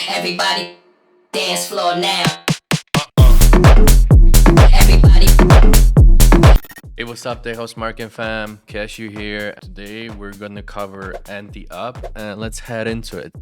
Everybody dance floor now. Everybody. Hey, what's up, the host Mark fam? Cashew here. Today we're gonna cover anti-up and let's head into it.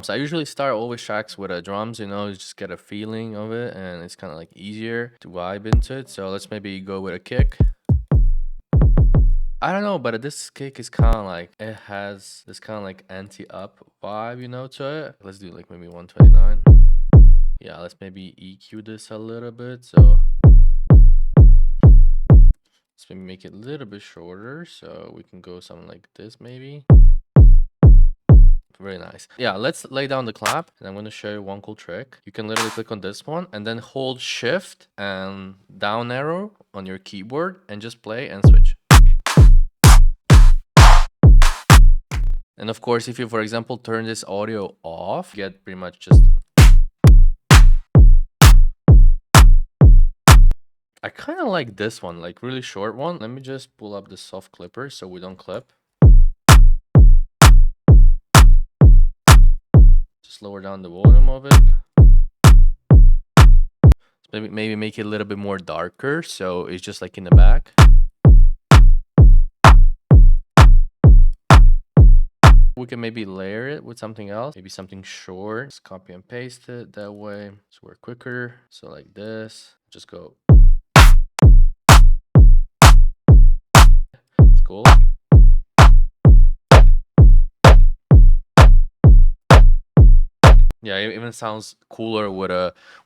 So I usually start always tracks with drums, you know, just get a feeling of it and it's kind of like easier to vibe into it. So let's maybe go with a kick. I don't know, but this kick is kind of like, it has this kind of like anti-up vibe, you know, to it. Let's do like maybe 129. Yeah, let's maybe EQ this a little bit. So let's maybe make it a little bit shorter. So we can go something like this maybe. Very nice. Yeah, let's lay down the clap and I'm going to show you one cool trick. You can literally click on this one and then hold shift and down arrow on your keyboard and just play and switch. And of course, if you, for example, turn this audio off, you get pretty much just... I kind of like this one, like really short one. Let me just pull up the soft clipper so we don't clip. Just lower down the volume of it. Maybe make it a little bit more darker so it's just like in the back. We can maybe layer it with something else, maybe something short. Just copy and paste it that way so we're quicker. So like this, just go. It's cool. Yeah, it even sounds cooler with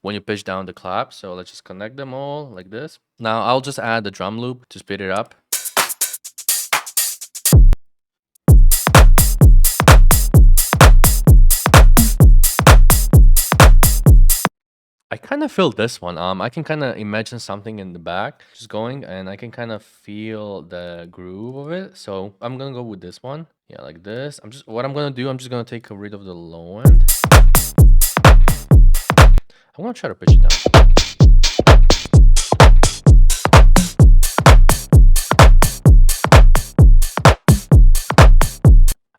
when you pitch down the clap. So let's just connect them all like this. Now I'll just add the drum loop to speed it up. I kind of feel this one. I can kind of imagine something in the back just going, and I can kind of feel the groove of it. So I'm gonna go with this one. Yeah, like this. I'm just gonna take rid of the low end. I'm gonna try to pitch it down.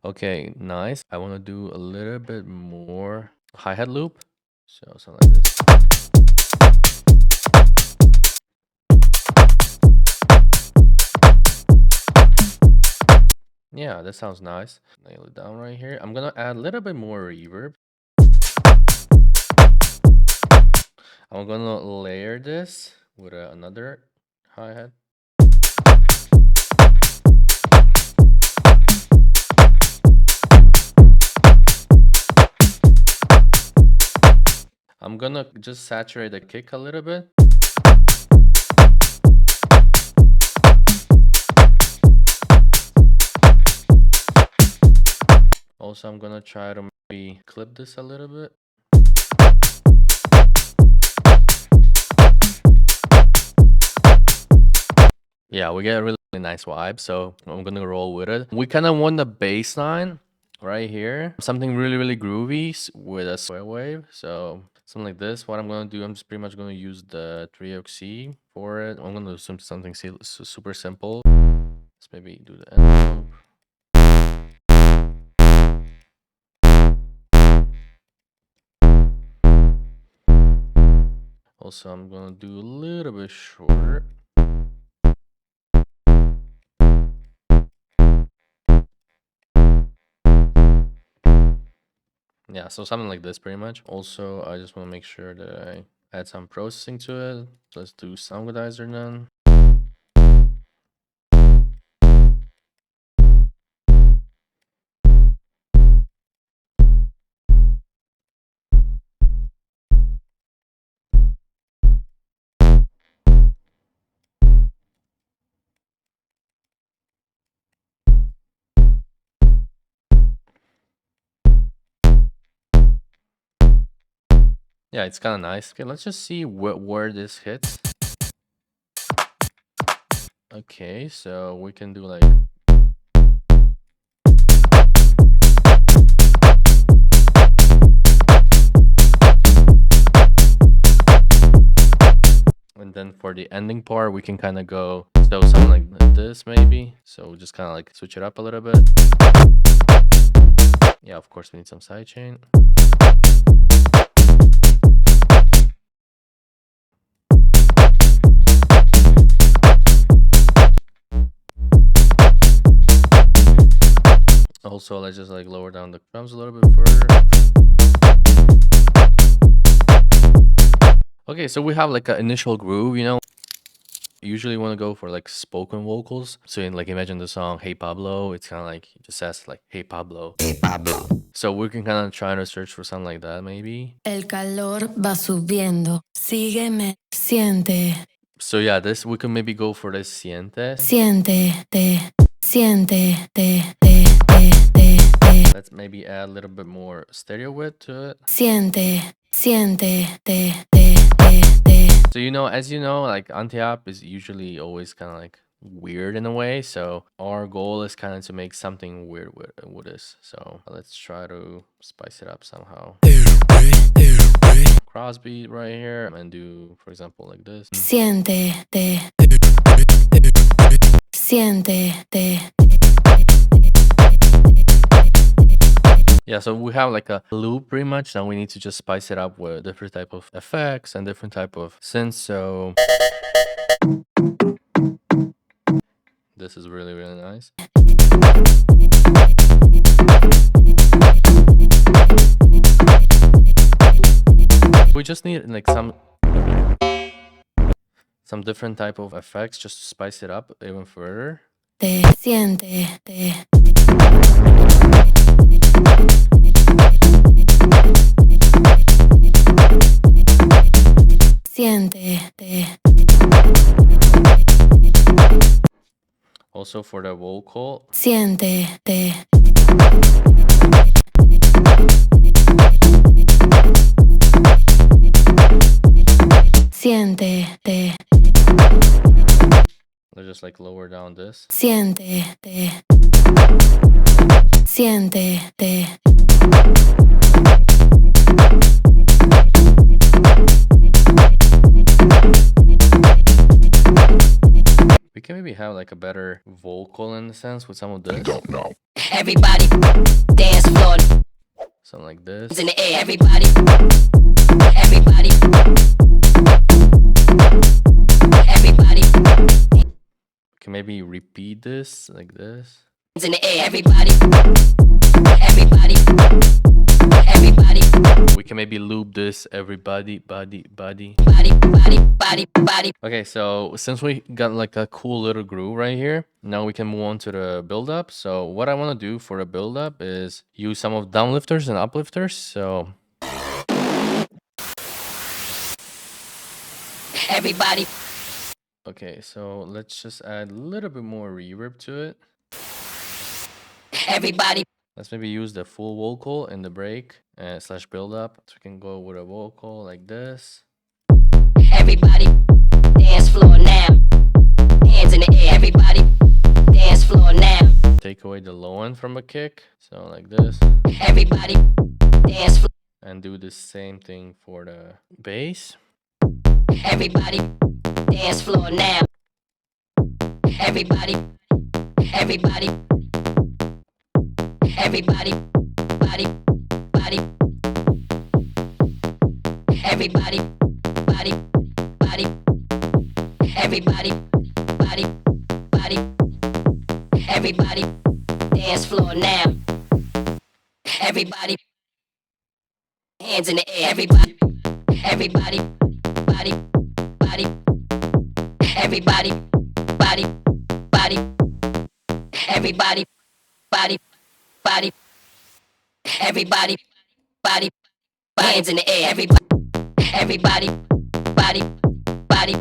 Okay, nice. I want to do a little bit more hi-hat loop. So something like this. Yeah, that sounds nice. Nail it down right here. I'm gonna add a little bit more reverb. I'm gonna layer this with another hi-hat. I'm gonna just saturate the kick a little bit. Also, I'm gonna try to maybe clip this a little bit. Yeah, we get a really nice vibe, so I'm gonna roll with it. We kind of want the bass line right here, something really groovy with a square wave. So something like this. What I'm gonna do, I'm just pretty much gonna use the 3-oxy for it. I'm gonna do something super simple. Let's maybe do the envelope. Also, I'm gonna do a little bit shorter. Yeah, so something like this pretty much. Also, I just want to make sure that I add some processing to it. Let's do Soundgodizer then. Yeah, it's kind of nice. Okay, let's just see where this hits. Okay, so we can do like... And then for the ending part, we can kind of go, so something like this maybe. So we'll just kind of like switch it up a little bit. Yeah, of course we need some sidechain. Also, let's just like lower down the drums a little bit further. Okay, so we have like an initial groove, you know. Usually want to go for like spoken vocals. So in like imagine the song Hey Pablo, it's kind of like it just says like Hey Pablo. Hey Pablo. So we can kind of try to search for something like that maybe. El calor va subiendo. Sígueme, siente, So yeah, this we can maybe go for the siente. siéntete, siéntete. Let's maybe add a little bit more stereo width to it. Siéntete. So you know, as you know, like anti-op is usually always kind of like weird in a way. So our goal is kind of to make something weird with this. So let's try to spice it up somehow. Cross beat right here and do, for example, like this. Siéntete. Yeah, so we have like a loop pretty much. Now we need to just spice it up with different type of effects and different type of synths. So this is really, really nice. We just need like some different type of effects just to spice it up even further. Siéntete. Also for the vocal. Siéntete. Siéntete. Let's just like lower down this. Siéntete. Siéntete. We can maybe have like a better vocal in the sense with some of this. Everybody, dance floor, Something like this. in the air. Everybody, everybody, everybody, We can maybe repeat this like this. in the air. Everybody, everybody, everybody, We can maybe loop this everybody, body. body, body, body. Okay, so since we got like a cool little groove right here, now we can move on to the build up. So what I want to do for the build up is use some of downlifters and uplifters. So Everybody, okay, so let's just add a little bit more reverb to it. everybody, Let's maybe use the full vocal in the break slash build up. So we can go with a vocal like this. everybody, dance floor now. Hands in the air. Everybody, dance floor now. Take away the low end from a kick. So like this. Everybody, dance floor. And do the same thing for the bass. Everybody, dance floor now. Everybody, everybody, everybody, body, body. Everybody, body, body. Everybody, body, body. Everybody, dance floor now. Everybody, hands in the air. Everybody, everybody, body, body. Everybody, body, body. Everybody, body, body. Everybody, body, hands in the air. Everybody, body, body.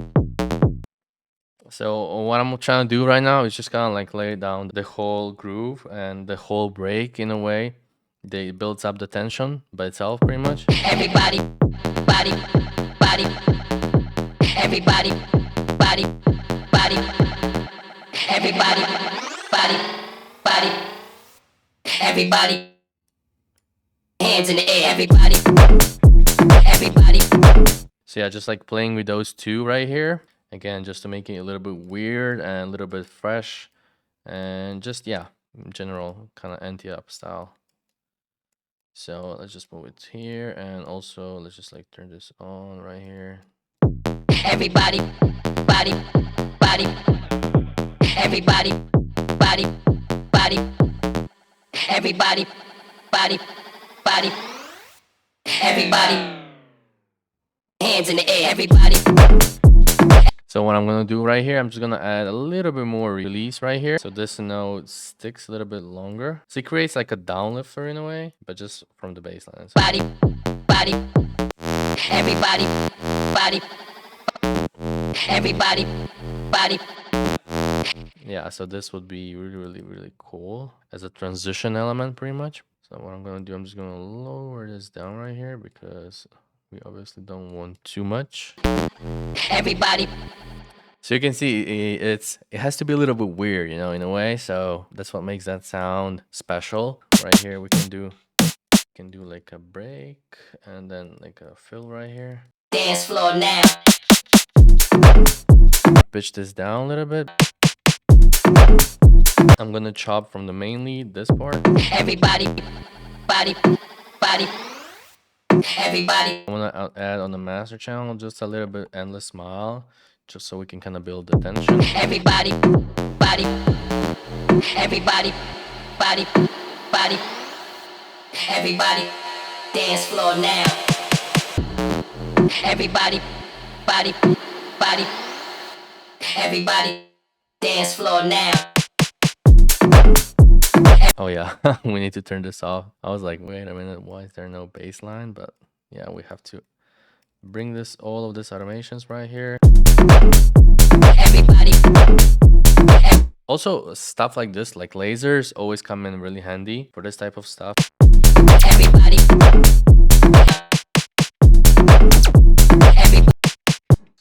So what I'm trying to do right now is just kind of like lay down the whole groove and the whole break in a way. They builds up the tension by itself pretty much. Everybody, body, body. Everybody, body, body. Everybody, body, body. Everybody, hands in the air. Everybody, everybody. So yeah, just like playing with those two right here. Again, just to make it a little bit weird and a little bit fresh. And just, yeah, in general, kind of anti-up style. So let's just move it here. And also, let's just like turn this on right here. Everybody, body, body. Everybody, body, body. Everybody, body, body. Everybody, hands in the air. Everybody. So what I'm gonna do right here, I'm just gonna add a little bit more release right here. So this note sticks a little bit longer. So it creates like a downlifter in a way, but just from the bass line. So Body, body. Everybody, body. Everybody, body. yeah, so this would be really cool as a transition element pretty much. So what I'm gonna do, I'm just gonna lower this down right here because we obviously don't want too much. Everybody, So you can see it has to be a little bit weird, you know, in a way. So that's what makes that sound special. Right here we can do like a break and then like a fill right here. dance floor now. Pitch this down a little bit. I'm gonna chop from the main lead this part. Everybody, body, body. Everybody, I wanna add on the master channel just a little bit endless smile, just so we can kind of build the tension. everybody, body. Everybody, body, body. Everybody, dance floor now. Everybody, body, body. Everybody, dance floor now. Oh yeah, we need to turn this off. I was like, wait a minute, why is there no bass line? But yeah, we have to bring all of these automations right here. Everybody, Also, stuff like this, like lasers, always come in really handy for this type of stuff. everybody.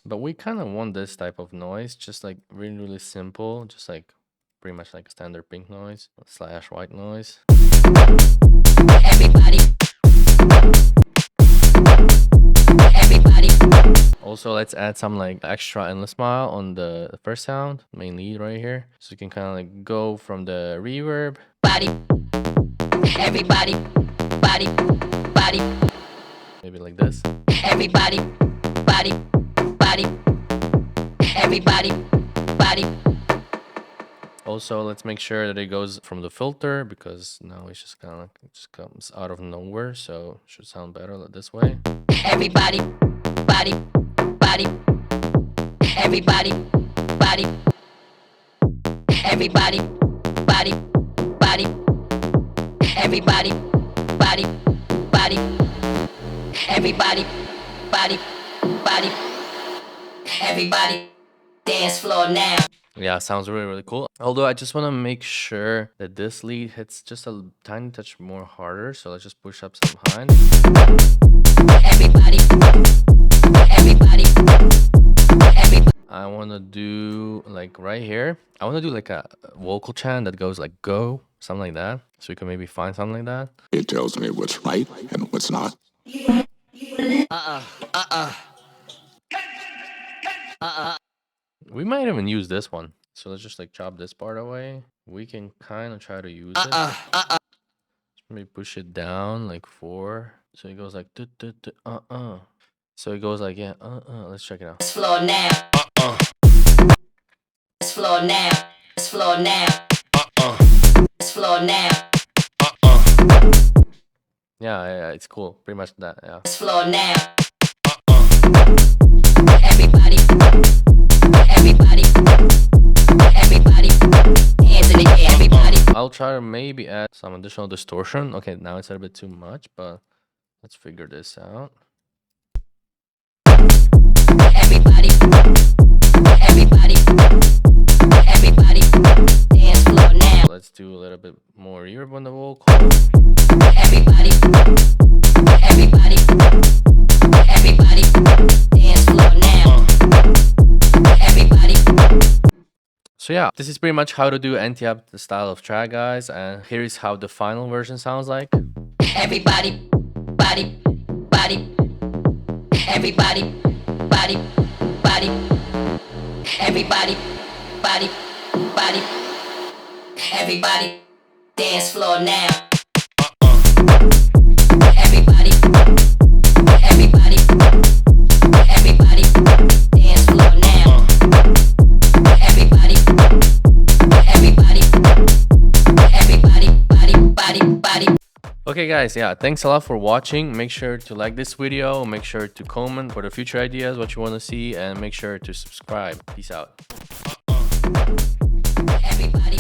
But we kind of want this type of noise, just like really simple, just like pretty much like a standard pink noise / white noise. Everybody. Everybody. Also, let's add some like extra endless smile on the first sound, main lead right here. So you can kind of like go from the reverb. Body. Everybody. Body. Body. Maybe like this. Everybody. Body. Body. Everybody. Body. Also, let's make sure that it goes from the filter because now it's just kind of like it just comes out of nowhere. So it should sound better this way. Everybody. Body. Body. Everybody. Body. Everybody. Body. Body. Everybody. Body. Body. Everybody. Body. Body. Everybody. Dance floor now. Yeah, sounds really cool. Although I just want to make sure that this lead hits just a tiny touch more harder. So let's just push up some high. Everybody. Everybody. Everybody. I want to do like right here. I want to do like a vocal chant that goes like go, something like that. So we can maybe find something like that. It tells me what's right and what's not. We might even use this one. So let's just like chop this part away. We can kind of try to use it. Maybe push it down like 4. So it goes like So it goes like yeah, Let's check it out. Dance floor now. Dance floor now. Dance floor now. Dance floor now. Yeah, it's cool. Pretty much that, yeah. Dance floor now. Everybody. Everybody. Everybody. Hands in the air. Everybody. I'll try to maybe add some additional distortion. Okay, now it's a bit too much, but let's figure this out. Everybody. Everybody. Everybody. Dance floor now. Let's do a little bit more reverb on the vocal. Everybody. Everybody. Everybody. Dance floor now. Everybody. So yeah, this is pretty much how to do anti-up the style of track, guys. And here is how the final version sounds like. Everybody. Body. Body. Everybody. Body. Body. Everybody. Body. Body. Everybody. Dance floor now. Everybody. Everybody. Everybody. Dance floor now. Everybody. Everybody. Everybody. Body. Body. Okay guys, yeah, thanks a lot for watching. Make sure to like this video, make sure to comment for the future ideas, what you want to see, and make sure to subscribe. Peace out. Everybody.